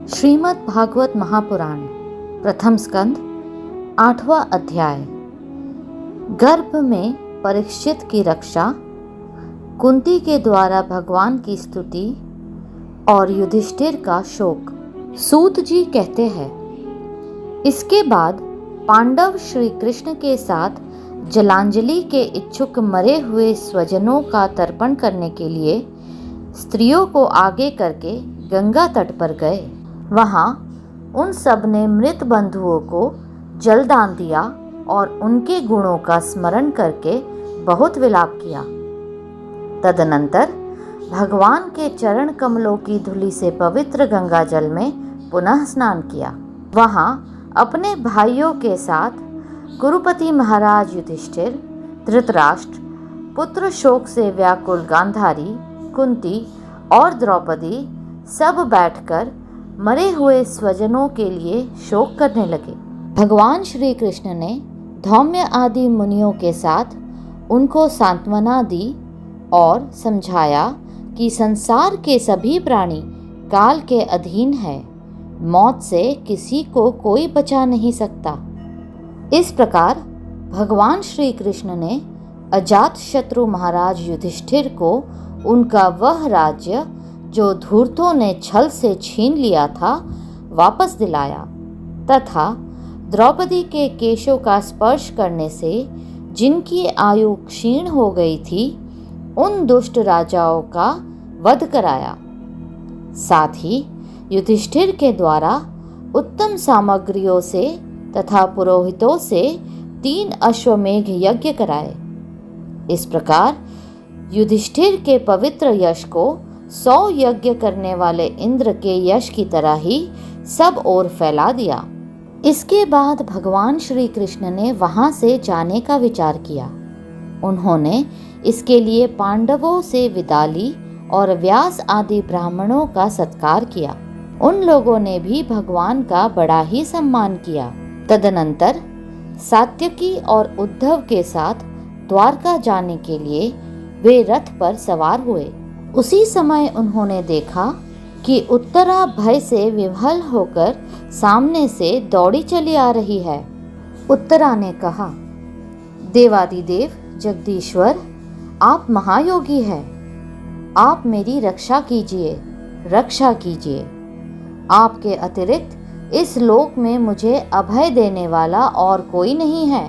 श्रीमद् भागवत महापुराण प्रथम स्कंद 8वां अध्याय। गर्भ में परीक्षित की रक्षा, कुंती के द्वारा भगवान की स्तुति और युधिष्ठिर का शोक। सूत जी कहते हैं, इसके बाद पांडव श्री कृष्ण के साथ जलांजलि के इच्छुक मरे हुए स्वजनों का तर्पण करने के लिए स्त्रियों को आगे करके गंगा तट पर गए। वहाँ उन सब ने मृत बंधुओं को जलदान दिया और उनके गुणों का स्मरण करके बहुत विलाप किया। तदनंतर भगवान के चरण कमलों की धूलि से पवित्र गंगा जल में पुनः स्नान किया। वहाँ अपने भाइयों के साथ कुरुपति महाराज युधिष्ठिर, धृतराष्ट्र, पुत्र शोक से व्याकुल गांधारी, कुंती और द्रौपदी सब बैठकर मरे हुए स्वजनों के लिए शोक करने लगे। भगवान श्री कृष्ण ने धौम्य आदि मुनियों के साथ उनको सांत्वना दी और समझाया कि संसार के सभी प्राणी काल के अधीन है, मौत से किसी को कोई बचा नहीं सकता। इस प्रकार भगवान श्री कृष्ण ने अजातशत्रु महाराज युधिष्ठिर को उनका वह राज्य जो धूर्तों ने छल से छीन लिया था वापस दिलाया तथा द्रौपदी के केशों का स्पर्श करने से जिनकी आयु क्षीण हो गई थी उन दुष्ट राजाओं का वध कराया। साथ ही युधिष्ठिर के द्वारा उत्तम सामग्रियों से तथा पुरोहितों से 3 अश्वमेघ यज्ञ कराए। इस प्रकार युधिष्ठिर के पवित्र यश को 100 यज्ञ करने वाले इंद्र के यश की तरह ही सब ओर फैला दिया। इसके बाद भगवान श्री कृष्ण ने वहां से जाने का विचार किया। उन्होंने इसके लिए पांडवों से विदा ली और व्यास आदि ब्राह्मणों का सत्कार किया। उन लोगों ने भी भगवान का बड़ा ही सम्मान किया। तदनंतर सात्यकी और उद्धव के साथ द्वारका जाने के लिए वे रथ पर सवार हुए। उसी समय उन्होंने देखा कि उत्तरा भय से विह्वल होकर सामने से दौड़ी चली आ रही है। उत्तरा ने कहा, देवादिदेव जगदीश्वर, आप महायोगी हैं, आप मेरी रक्षा कीजिए, रक्षा कीजिए। आपके अतिरिक्त इस लोक में मुझे अभय देने वाला और कोई नहीं है,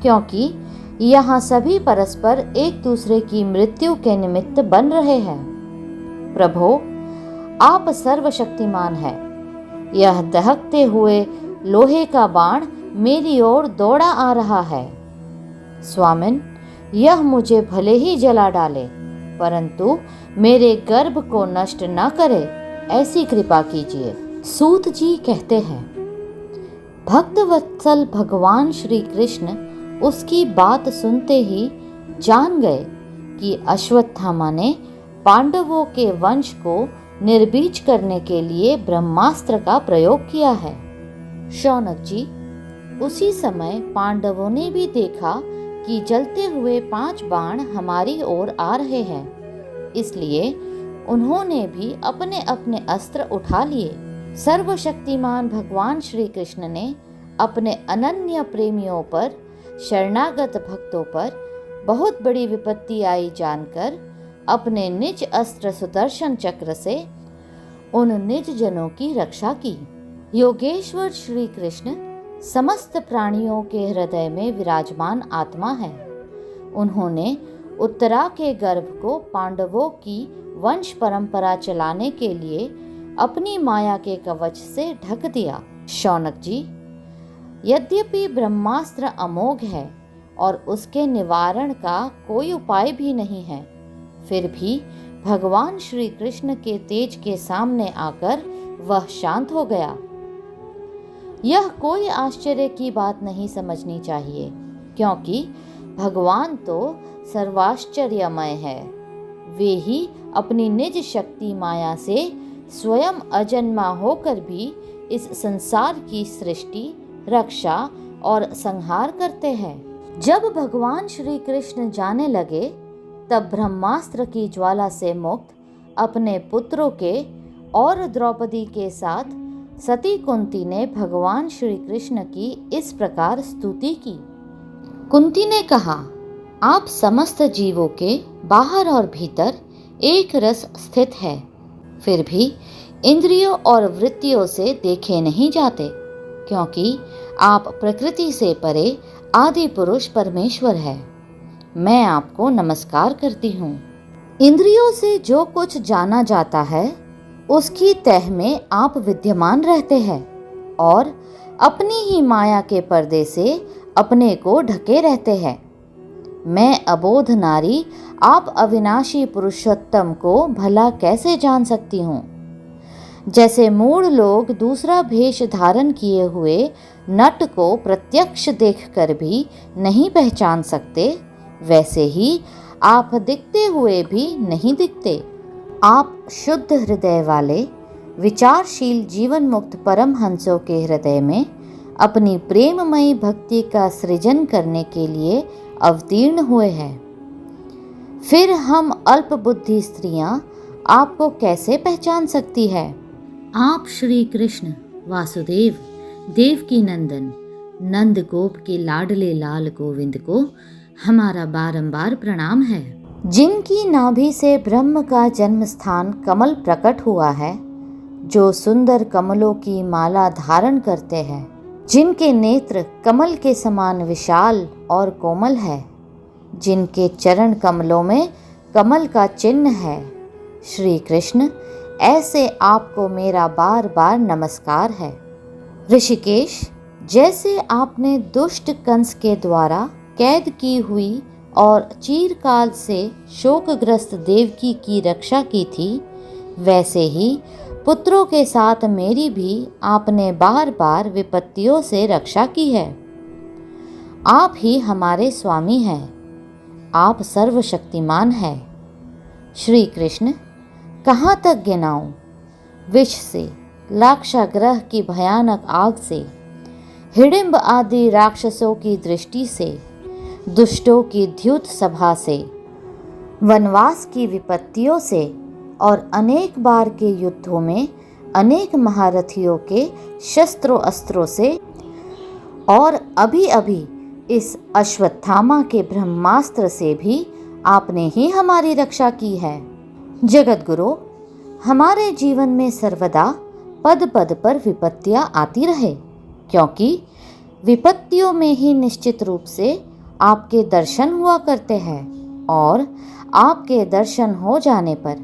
क्योंकि यहाँ सभी परस्पर एक दूसरे की मृत्यु के निमित्त बन रहे हैं। प्रभो, आप सर्वशक्तिमान हैं। यह दहकते हुए लोहे का बाण मेरी ओर दौड़ा आ रहा है। स्वामिन, यह मुझे भले ही जला डाले, परंतु मेरे गर्भ को नष्ट न करे, ऐसी कृपा कीजिए। सूत जी कहते हैं, भक्तवत्सल भगवान श्री कृष्ण उसकी बात सुनते ही जान गए कि अश्वत्थामा ने पांडवों के वंश को निर्बीज करने के लिए ब्रह्मास्त्र का प्रयोग किया है। शौनक जी, उसी समय पांडवों ने भी देखा कि जलते हुए 5 बाण हमारी ओर आ रहे हैं, इसलिए उन्होंने भी अपने अपने अस्त्र उठा लिए। सर्वशक्तिमान भगवान श्री कृष्ण ने अपने अनन्य प्रेमियों पर, शरणागत भक्तों पर बहुत बड़ी विपत्ति आई जानकर अपने निज अस्त्र सुदर्शन चक्र से उन निज जनों की रक्षा की। योगेश्वर श्री कृष्ण समस्त प्राणियों के हृदय में विराजमान आत्मा है। उन्होंने उत्तरा के गर्भ को पांडवों की वंश परंपरा चलाने के लिए अपनी माया के कवच से ढक दिया। शौनक जी, यद्यपि ब्रह्मास्त्र अमोघ है और उसके निवारण का कोई उपाय भी नहीं है, फिर भी भगवान श्री कृष्ण के तेज के सामने आकर वह शांत हो गया। यह कोई आश्चर्य की बात नहीं समझनी चाहिए, क्योंकि भगवान तो सर्वाश्चर्यमय है। वे ही अपनी निज शक्ति माया से स्वयं अजन्मा होकर भी इस संसार की सृष्टि, रक्षा और संहार करते हैं। जब भगवान श्री कृष्ण जाने लगे, तब ब्रह्मास्त्र की ज्वाला से मुक्त अपने पुत्रों के और द्रौपदी के साथ सती कुंती ने भगवान श्री कृष्ण की इस प्रकार स्तुति की। कुंती ने कहा, आप समस्त जीवों के बाहर और भीतर एक रस स्थित है, फिर भी इंद्रियों और वृत्तियों से देखे नहीं जाते, क्योंकि आप प्रकृति से परे आदि पुरुष परमेश्वर है। मैं आपको नमस्कार करती हूँ। इंद्रियों से जो कुछ जाना जाता है उसकी तह में आप विद्यमान रहते हैं और अपनी ही माया के पर्दे से अपने को ढके रहते हैं। मैं अबोध नारी आप अविनाशी पुरुषोत्तम को भला कैसे जान सकती हूँ। जैसे मूढ़ लोग दूसरा भेष धारण किए हुए नट को प्रत्यक्ष देखकर भी नहीं पहचान सकते, वैसे ही आप दिखते हुए भी नहीं दिखते। आप शुद्ध हृदय वाले विचारशील जीवन मुक्त परमहंसों के हृदय में अपनी प्रेममयी भक्ति का सृजन करने के लिए अवतीर्ण हुए हैं। फिर हम अल्प बुद्धि स्त्रियां आपको कैसे पहचान सकती है। आप श्री कृष्ण वासुदेव देवकी नंदन नंद गोप के लाडले लाल गोविंद को हमारा बारंबार प्रणाम है। जिनकी नाभि से ब्रह्म का जन्म स्थान कमल प्रकट हुआ है, जो सुंदर कमलों की माला धारण करते हैं, जिनके नेत्र कमल के समान विशाल और कोमल है, जिनके चरण कमलों में कमल का चिन्ह है, श्री कृष्ण, ऐसे आपको मेरा बार बार नमस्कार है। ऋषिकेश, जैसे आपने दुष्ट कंस के द्वारा कैद की हुई और चीरकाल से शोकग्रस्त देवकी की रक्षा की थी, वैसे ही पुत्रों के साथ मेरी भी आपने बार बार विपत्तियों से रक्षा की है। आप ही हमारे स्वामी हैं, आप सर्वशक्तिमान हैं। श्री कृष्ण, कहाँ तक गिनाऊं? विष से, लाक्षागृह की भयानक आग से, हिडिंब आदि राक्षसों की दृष्टि से, दुष्टों की द्युत सभा से, वनवास की विपत्तियों से और अनेक बार के युद्धों में अनेक महारथियों के शस्त्रों अस्त्रों से, और अभी अभी इस अश्वत्थामा के ब्रह्मास्त्र से भी आपने ही हमारी रक्षा की है। जगत गुरु, हमारे जीवन में सर्वदा पद पद पर विपत्तियां आती रहे, क्योंकि विपत्तियों में ही निश्चित रूप से आपके दर्शन हुआ करते हैं और आपके दर्शन हो जाने पर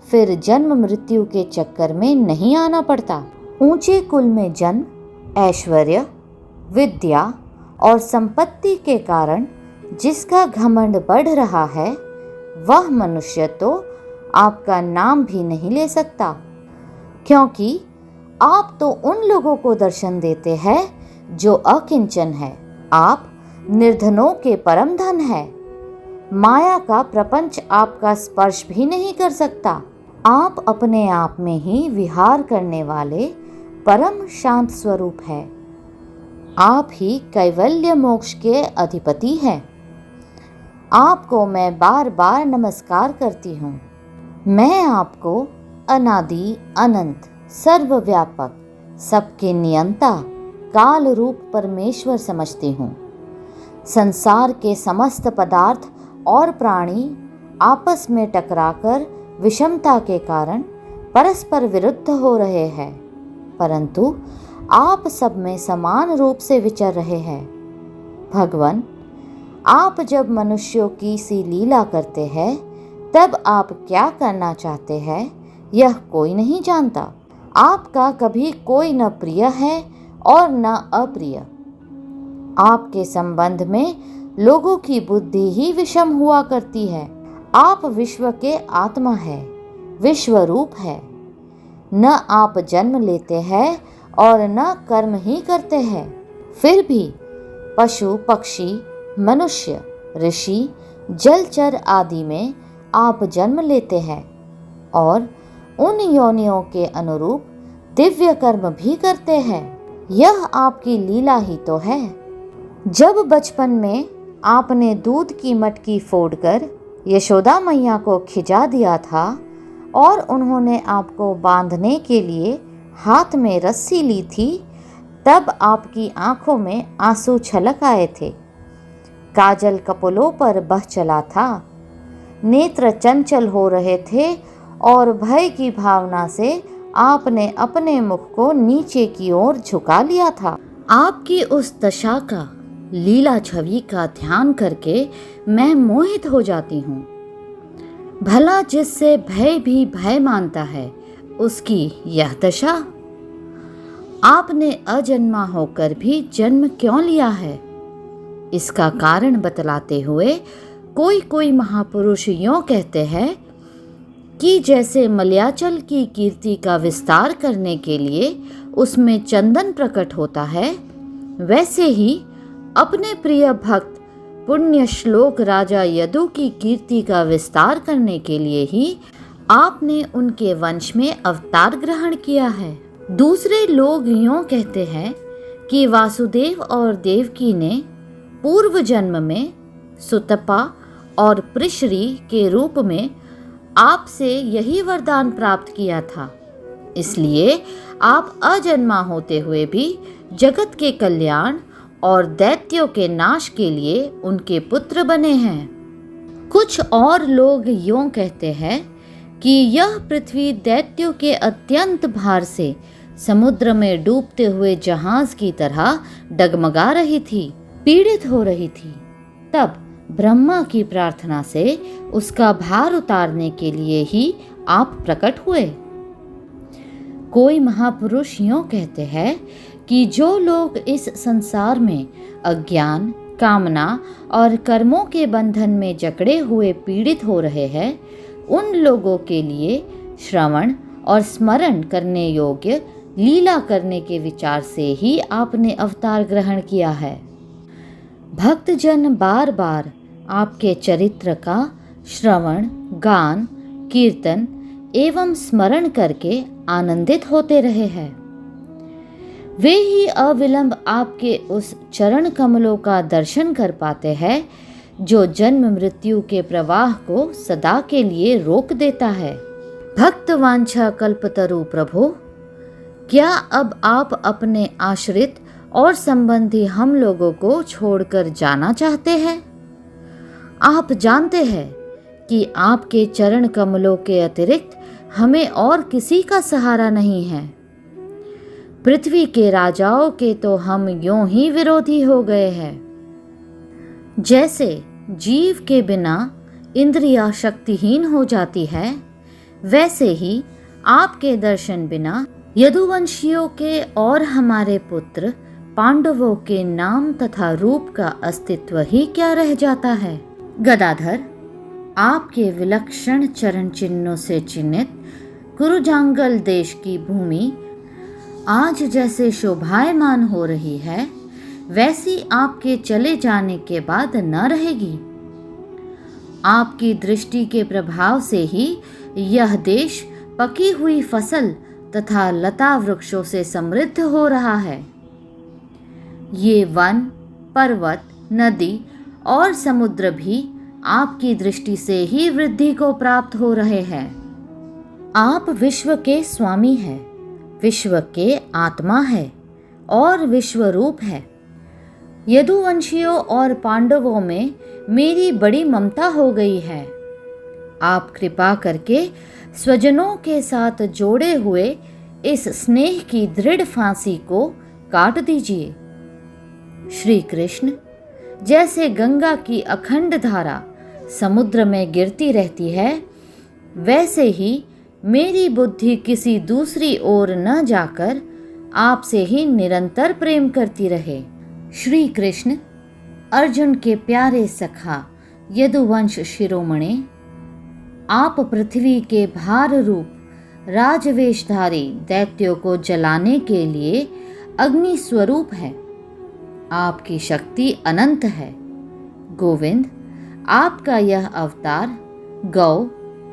फिर जन्म मृत्यु के चक्कर में नहीं आना पड़ता। ऊंचे कुल में जन्म, ऐश्वर्य, विद्या और संपत्ति के कारण जिसका घमंड बढ़ रहा है, वह मनुष्य तो आपका नाम भी नहीं ले सकता, क्योंकि आप तो उन लोगों को दर्शन देते हैं जो अकिंचन है। आप निर्धनों के परम धन है। माया का प्रपंच आपका स्पर्श भी नहीं कर सकता। आप अपने आप में ही विहार करने वाले परम शांत स्वरूप है। आप ही कैवल्य मोक्ष के अधिपति हैं। आपको मैं बार बार नमस्कार करती हूँ। मैं आपको अनादि अनंत सर्वव्यापक सबके नियंता काल रूप परमेश्वर समझती हूँ। संसार के समस्त पदार्थ और प्राणी आपस में टकराकर विषमता के कारण परस्पर विरुद्ध हो रहे हैं, परंतु आप सब में समान रूप से विचर रहे हैं। भगवान, आप जब मनुष्यों की सी लीला करते हैं, तब आप क्या करना चाहते हैं यह कोई नहीं जानता। आपका कभी कोई न प्रिय है और न अप्रिय। आपके संबंध में लोगों की बुद्धि ही विषम हुआ करती है। आप विश्व के आत्मा है, विश्व रूप है। न आप जन्म लेते हैं और न कर्म ही करते हैं, फिर भी पशु पक्षी मनुष्य ऋषि जलचर आदि में आप जन्म लेते हैं और उन योनियों के अनुरूप दिव्य कर्म भी करते हैं। यह आपकी लीला ही तो है। जब बचपन में आपने दूध की मटकी फोड़कर यशोदा मैया को खिजा दिया था और उन्होंने आपको बांधने के लिए हाथ में रस्सी ली थी, तब आपकी आंखों में आंसू छलक आए थे। काजल कपोलों पर बह चला था, नेत्र चंचल हो रहे थे और भय की भावना से आपने अपने मुख को नीचे की ओर झुका लिया था। आपकी उस दशा का, लीला छवि का ध्यान करके मैं मोहित हो जाती हूँ। भला जिससे भय भी भय मानता है, उसकी यह दशा। आपने अजन्मा होकर भी जन्म क्यों लिया है? इसका कारण बतलाते हुए कोई कोई महापुरुष यों कहते हैं कि जैसे मलयाचल की कीर्ति का विस्तार करने के लिए उसमें चंदन प्रकट होता है, वैसे ही अपने प्रिय भक्त पुण्य श्लोक राजा यदु की कीर्ति का विस्तार करने के लिए ही आपने उनके वंश में अवतार ग्रहण किया है। दूसरे लोग यों कहते हैं कि वासुदेव और देवकी ने पूर्व जन्म में सुतपा और पृशरी के रूप में आपसे यही वरदान प्राप्त किया था, इसलिए आप अजन्मा होते हुए भी जगत के कल्याण और दैत्यों के नाश के लिए उनके पुत्र बने हैं। कुछ और लोग यों कहते हैं कि यह पृथ्वी दैत्यों के अत्यंत भार से समुद्र में डूबते हुए जहाज की तरह डगमगा रही थी, पीड़ित हो रही थी। तब ब्रह्मा की प्रार्थना से उसका भार उतारने के लिए ही आप प्रकट हुए। कोई महापुरुष यों कहते हैं कि जो लोग इस संसार में अज्ञान, कामना और कर्मों के बंधन में जकड़े हुए पीड़ित हो रहे हैं, उन लोगों के लिए श्रवण और स्मरण करने योग्य लीला करने के विचार से ही आपने अवतार ग्रहण किया है। भक्तजन बार बार आपके चरित्र का श्रवण, गान, कीर्तन एवं स्मरण करके आनंदित होते रहे हैं। वे ही अविलंब आपके उस चरण कमलों का दर्शन कर पाते हैं जो जन्म मृत्यु के प्रवाह को सदा के लिए रोक देता है। भक्त वांछा कल्पतरु प्रभु, क्या अब आप अपने आश्रित और संबंधी हम लोगों को छोड़कर जाना चाहते हैं? आप जानते हैं कि आपके चरण कमलों के अतिरिक्त हमें और किसी का सहारा नहीं है। पृथ्वी के राजाओं के तो हम यों ही विरोधी हो गए हैं। जैसे जीव के बिना इंद्रियां शक्तिहीन हो जाती है, वैसे ही आपके दर्शन बिना यदुवंशियों के और हमारे पुत्र पांडवों के नाम तथा रूप का अस्तित्व ही क्या रह जाता है। गदाधर, आपके विलक्षण चरण चिन्हों से चिन्हित कुरुजांगल देश की भूमि आज जैसे शोभायमान हो रही है, वैसी आपके चले जाने के बाद न रहेगी। आपकी दृष्टि के प्रभाव से ही यह देश पकी हुई फसल तथा लता वृक्षों से समृद्ध हो रहा है। ये वन, पर्वत, नदी और समुद्र भी आपकी दृष्टि से ही वृद्धि को प्राप्त हो रहे हैं। आप विश्व के स्वामी हैं, विश्व के आत्मा है और विश्व रूप है। यदुवंशियों और पांडवों में मेरी बड़ी ममता हो गई है। आप कृपा करके स्वजनों के साथ जोड़े हुए इस स्नेह की दृढ़ फांसी को काट दीजिए। श्री कृष्ण, जैसे गंगा की अखंड धारा समुद्र में गिरती रहती है, वैसे ही मेरी बुद्धि किसी दूसरी ओर न जाकर आपसे ही निरंतर प्रेम करती रहे। श्री कृष्ण, अर्जुन के प्यारे सखा यदुवंश शिरोमणि, आप पृथ्वी के भार रूप राजवेशधारी दैत्यों को जलाने के लिए अग्नि स्वरूप है। आपकी शक्ति अनंत है। गोविंद, आपका यह अवतार गौ,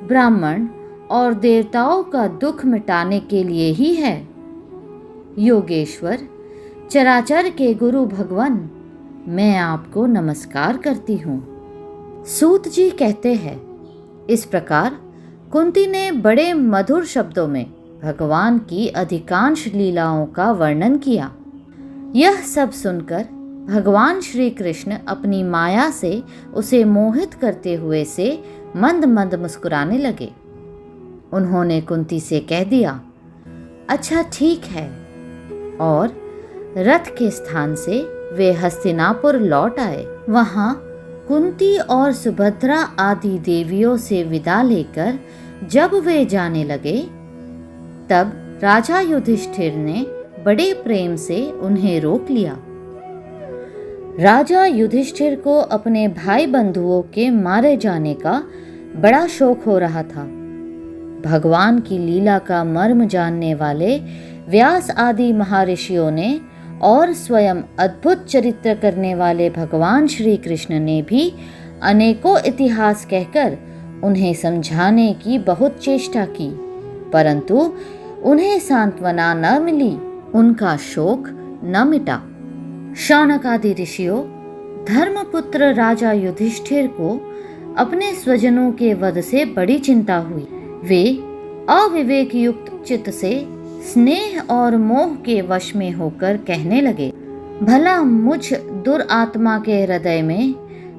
ब्राह्मण और देवताओं का दुख मिटाने के लिए ही है। योगेश्वर, चराचर के गुरु भगवान, मैं आपको नमस्कार करती हूँ। सूत जी कहते हैं, इस प्रकार कुंती ने बड़े मधुर शब्दों में भगवान की अधिकांश लीलाओं का वर्णन किया। यह सब सुनकर भगवान श्री कृष्ण अपनी माया से उसे मोहित करते हुए से मंद मंद मुस्कुराने लगे। उन्होंने कुंती से कह दिया, अच्छा ठीक है, और रथ के स्थान से वे हस्तिनापुर लौट आए। वहां कुंती और सुभद्रा आदि देवियों से विदा लेकर जब वे जाने लगे, तब राजा युधिष्ठिर ने बड़े प्रेम से उन्हें रोक लिया। राजा युधिष्ठिर को अपने भाई बंधुओं के मारे जाने का बड़ा शौक हो रहा था। भगवान की लीला का मर्म जानने वाले व्यास आदि महर्षियों ने और स्वयं अद्भुत चरित्र करने वाले भगवान श्री कृष्ण ने भी अनेकों इतिहास कहकर उन्हें समझाने की बहुत चेष्टा की, परंतु उन्हें सांत्वना न मिली, उनका शोक न मिटा। शौनक आदि ऋषियों, धर्मपुत्र राजा युधिष्ठिर को अपने स्वजनों के वध से बड़ी चिंता हुई। वे अविवेक युक्त चित्त से स्नेह और मोह के वश में होकर कहने लगे, भला मुझ दुरात्मा के हृदय में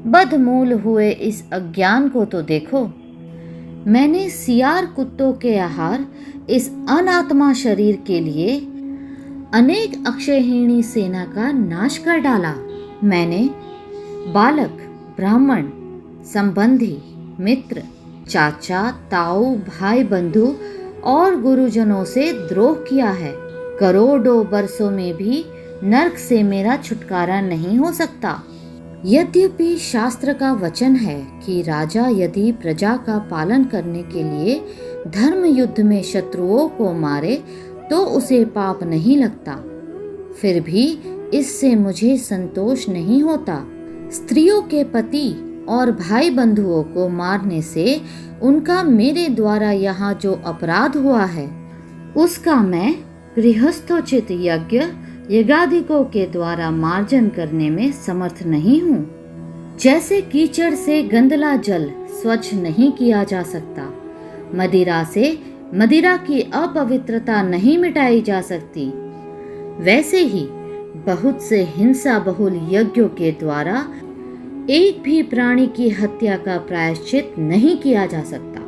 बदमूल हुए इस अज्ञान को तो देखो। मैंने सियार कुत्तों के आहार इस अनात्मा शरीर के लिए अनेक अक्षयहीणी सेना का नाश कर डाला। मैंने बालक, ब्राह्मण, संबंधी, मित्र, चाचा, ताऊ, भाई, बंधु और गुरुजनों से द्रोह किया है। करोड़ों वर्षों में भी नरक से मेरा छुटकारा नहीं हो सकता। यद्यपि शास्त्र का वचन है कि राजा यदि प्रजा का पालन करने के लिए धर्म युद्ध में शत्रुओं को मारे तो उसे पाप नहीं लगता, फिर भी इससे मुझे संतोष नहीं होता। स्त्रियों के पति और भाई बंधुओं को मारने से उनका मेरे द्वारा यहाँ जो अपराध हुआ है, उसका मैं गृहस्थोचित यज्ञ यज्ञादिकों के द्वारा मार्जन करने में समर्थ नहीं हूँ। जैसे कीचड़ से गंदला जल स्वच्छ नहीं किया जा सकता, मदिरा से मदिरा की अपवित्रता नहीं मिटाई जा सकती, वैसे ही बहुत से हिंसा बहुल यज्ञों के द्वारा एक भी प्राणी की हत्या का प्रायश्चित नहीं किया जा सकता।